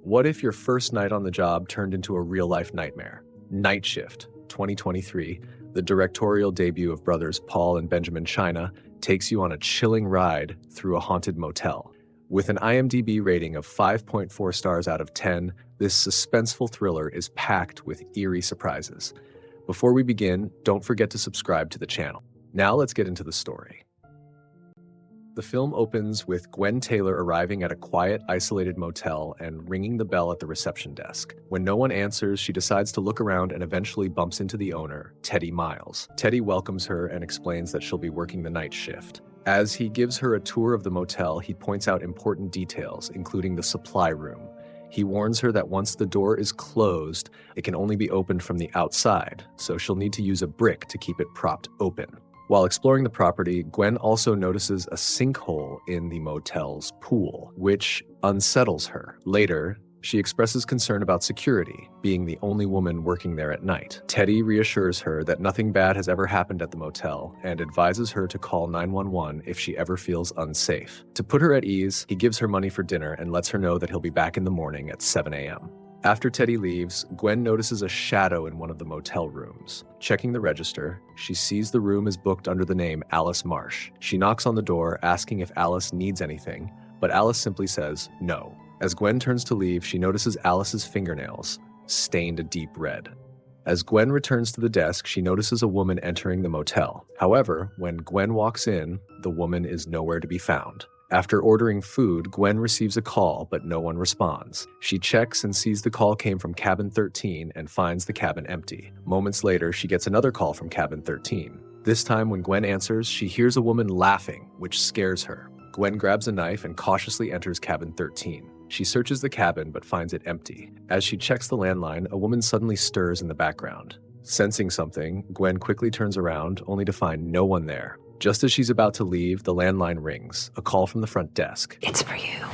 What if your first night on the job turned into a real-life nightmare? Night Shift, 2023, the directorial debut of brothers Paul and Benjamin China, takes you on a chilling ride through a haunted motel. With an IMDb rating of 5.4 stars out of 10, this suspenseful thriller is packed with eerie surprises. Before we begin, don't forget to subscribe to the channel. Now let's get into the story. The film opens with Gwen Taylor arriving at a quiet, isolated motel and ringing the bell at the reception desk. When no one answers, she decides to look around and eventually bumps into the owner, Teddy Miles. Teddy welcomes her and explains that she'll be working the night shift. As he gives her a tour of the motel, he points out important details, including the supply room. He warns her that once the door is closed, it can only be opened from the outside, so she'll need to use a brick to keep it propped open. While exploring the property, Gwen also notices a sinkhole in the motel's pool, which unsettles her. Later, she expresses concern about security, being the only woman working there at night. Teddy reassures her that nothing bad has ever happened at the motel and advises her to call 911 if she ever feels unsafe. To put her at ease, he gives her money for dinner and lets her know that he'll be back in the morning at 7 a.m. After Teddy leaves, Gwen notices a shadow in one of the motel rooms. Checking the register, she sees the room is booked under the name Alice Marsh. She knocks on the door, asking if Alice needs anything, but Alice simply says no. As Gwen turns to leave, she notices Alice's fingernails, stained a deep red. As Gwen returns to the desk, she notices a woman entering the motel. However, when Gwen walks in, the woman is nowhere to be found. After ordering food, Gwen receives a call, but no one responds. She checks and sees the call came from cabin 13 and finds the cabin empty. Moments later, she gets another call from cabin 13. This time, when Gwen answers, she hears a woman laughing, which scares her. Gwen grabs a knife and cautiously enters cabin 13. She searches the cabin but finds it empty. As she checks the landline, a woman suddenly stirs in the background. Sensing something, Gwen quickly turns around, only to find no one there. Just as she's about to leave, the landline rings, a call from the front desk. It's for you.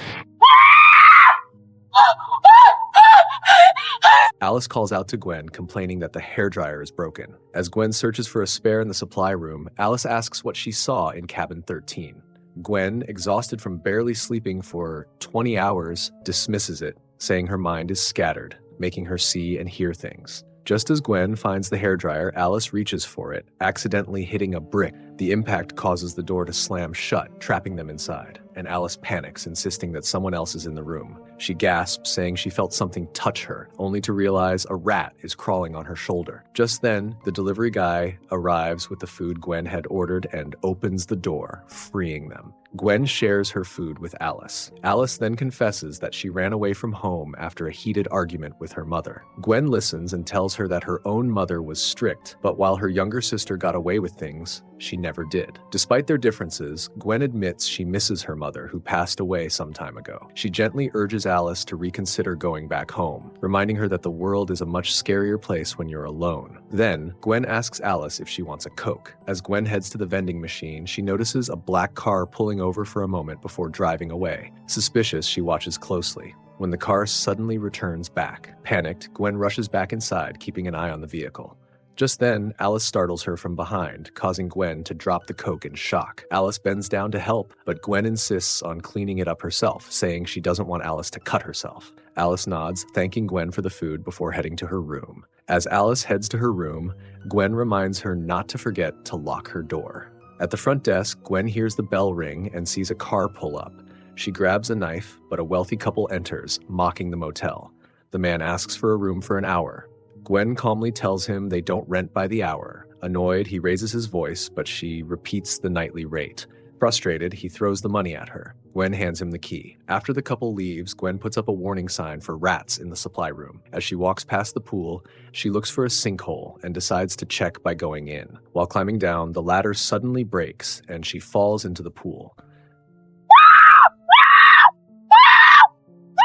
Alice calls out to Gwen, complaining that the hairdryer is broken. As Gwen searches for a spare in the supply room, Alice asks what she saw in cabin 13. Gwen, exhausted from barely sleeping for 20 hours, dismisses it, saying her mind is scattered, making her see and hear things. Just as Gwen finds the hairdryer, Alice reaches for it, accidentally hitting a brick. The impact causes the door to slam shut, trapping them inside, and Alice panics, insisting that someone else is in the room. She gasps, saying she felt something touch her, only to realize a rat is crawling on her shoulder. Just then, the delivery guy arrives with the food Gwen had ordered and opens the door, freeing them. Gwen shares her food with Alice. Alice then confesses that she ran away from home after a heated argument with her mother. Gwen listens and tells her that her own mother was strict, but while her younger sister got away with things, she never did. Despite their differences, Gwen admits she misses her mother, who passed away some time ago. She gently urges Alice to reconsider going back home, reminding her that the world is a much scarier place when you're alone. Then, Gwen asks Alice if she wants a Coke. As Gwen heads to the vending machine, she notices a black car pulling over for a moment before driving away. Suspicious, she watches closely. When the car suddenly returns back. Panicked, Gwen rushes back inside, keeping an eye on the vehicle. Just then, Alice startles her from behind, causing Gwen to drop the Coke in shock. Alice bends down to help, but Gwen insists on cleaning it up herself, saying she doesn't want Alice to cut herself. Alice nods, thanking Gwen for the food before heading to her room. As Alice heads to her room, Gwen reminds her not to forget to lock her door. At the front desk, Gwen hears the bell ring and sees a car pull up. She grabs a knife, but a wealthy couple enters, mocking the motel. The man asks for a room for an hour. Gwen calmly tells him they don't rent by the hour. Annoyed, he raises his voice, but she repeats the nightly rate. Frustrated, he throws the money at her. Gwen hands him the key. After the couple leaves, Gwen puts up a warning sign for rats in the supply room. As she walks past the pool, she looks for a sinkhole and decides to check by going in. While climbing down, the ladder suddenly breaks and she falls into the pool.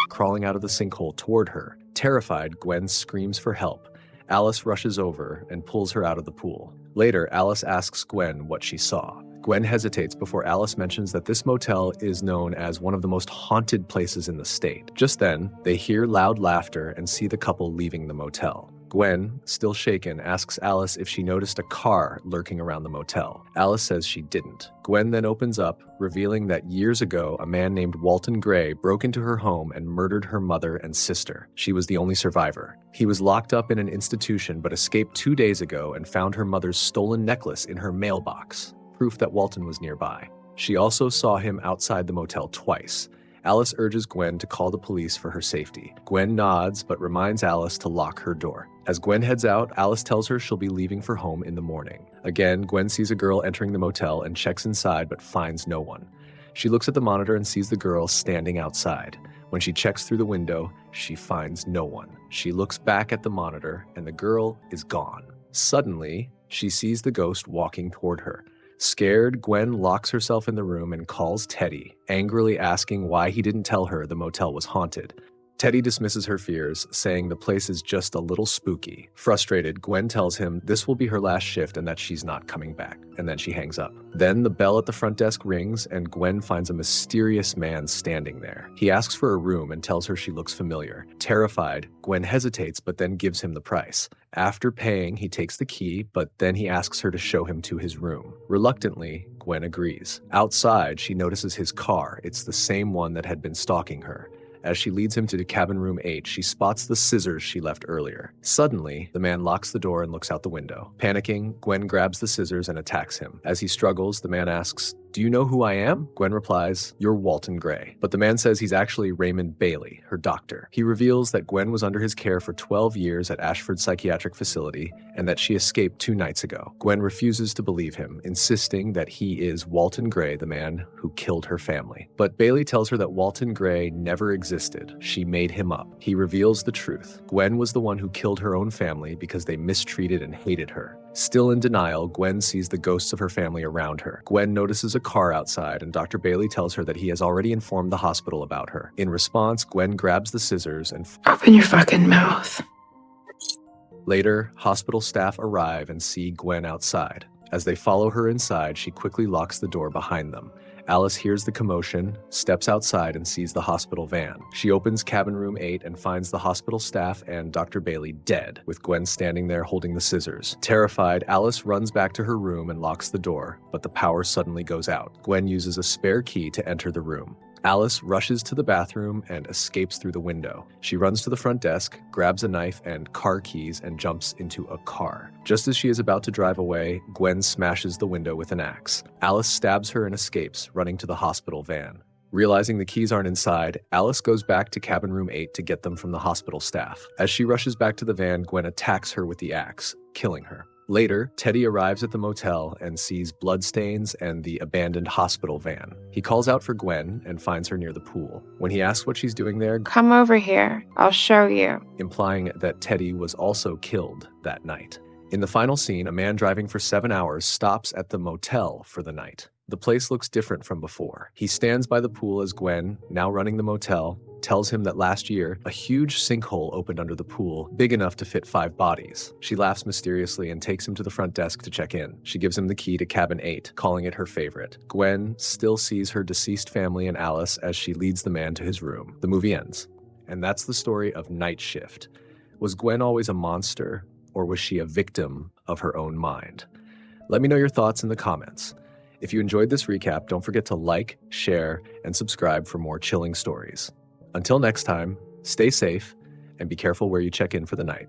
Crawling out of the sinkhole toward her. Terrified, Gwen screams for help. Alice rushes over and pulls her out of the pool. Later, Alice asks Gwen what she saw. Gwen hesitates before Alice mentions that this motel is known as one of the most haunted places in the state. Just then, they hear loud laughter and see the couple leaving the motel. Gwen, still shaken, asks Alice if she noticed a car lurking around the motel. Alice says she didn't. Gwen then opens up, revealing that years ago, a man named Walton Gray broke into her home and murdered her mother and sister. She was the only survivor. He was locked up in an institution but escaped 2 days ago and found her mother's stolen necklace in her mailbox, proof that Walton was nearby. She also saw him outside the motel twice. Alice urges Gwen to call the police for her safety. Gwen nods, but reminds Alice to lock her door. As Gwen heads out, Alice tells her she'll be leaving for home in the morning. Again, Gwen sees a girl entering the motel and checks inside but finds no one. She looks at the monitor and sees the girl standing outside. When she checks through the window, she finds no one. She looks back at the monitor and the girl is gone. Suddenly, she sees the ghost walking toward her. Scared, Gwen locks herself in the room and calls Teddy, angrily asking why he didn't tell her the motel was haunted. Teddy dismisses her fears, saying the place is just a little spooky. Frustrated, Gwen tells him this will be her last shift and that she's not coming back, and then she hangs up. Then the bell at the front desk rings and Gwen finds a mysterious man standing there. He asks for a room and tells her she looks familiar. Terrified, Gwen hesitates but then gives him the price. After paying, he takes the key, but then he asks her to show him to his room. Reluctantly, Gwen agrees. Outside, she notices his car. It's the same one that had been stalking her. As she leads him to cabin room 8, she spots the scissors she left earlier. Suddenly, the man locks the door and looks out the window. Panicking, Gwen grabs the scissors and attacks him. As he struggles, the man asks, "Do you know who I am?" Gwen replies, "You're Walton Gray." But the man says he's actually Raymond Bailey, her doctor. He reveals that Gwen was under his care for 12 years at Ashford Psychiatric Facility and that she escaped 2 nights ago. Gwen refuses to believe him, insisting that he is Walton Gray, the man who killed her family. But Bailey tells her that Walton Gray never existed. She made him up. He reveals the truth. Gwen was the one who killed her own family because they mistreated and hated her. Still in denial, Gwen sees the ghosts of her family around her. Gwen notices a car outside, and Dr. Bailey tells her that he has already informed the hospital about her. In response, Gwen grabs the scissors and open your fucking mouth. Later, hospital staff arrive and see Gwen outside. As they follow her inside, she quickly locks the door behind them. Alice hears the commotion, steps outside, and sees the hospital van. She opens cabin room 8 and finds the hospital staff and Dr. Bailey dead, with Gwen standing there holding the scissors. Terrified, Alice runs back to her room and locks the door, but the power suddenly goes out. Gwen uses a spare key to enter the room. Alice rushes to the bathroom and escapes through the window. She runs to the front desk, grabs a knife and car keys, and jumps into a car. Just as she is about to drive away, Gwen smashes the window with an axe. Alice stabs her and escapes, running to the hospital van. Realizing the keys aren't inside, Alice goes back to cabin room 8 to get them from the hospital staff. As she rushes back to the van, Gwen attacks her with the axe, killing her. Later, Teddy arrives at the motel and sees bloodstains and the abandoned hospital van. He calls out for Gwen and finds her near the pool. When he asks what she's doing there, "Come over here, I'll show you," implying that Teddy was also killed that night. In the final scene, a man driving for 7 hours stops at the motel for the night. The place looks different from before. He stands by the pool as Gwen, now running the motel, tells him that last year, a huge sinkhole opened under the pool, big enough to fit 5 bodies. She laughs mysteriously and takes him to the front desk to check in. She gives him the key to cabin 8, calling it her favorite. Gwen still sees her deceased family and Alice as she leads the man to his room. The movie ends. And that's the story of Night Shift. Was Gwen always a monster, or was she a victim of her own mind? Let me know your thoughts in the comments. If you enjoyed this recap, don't forget to like, share, and subscribe for more chilling stories. Until next time, stay safe and be careful where you check in for the night.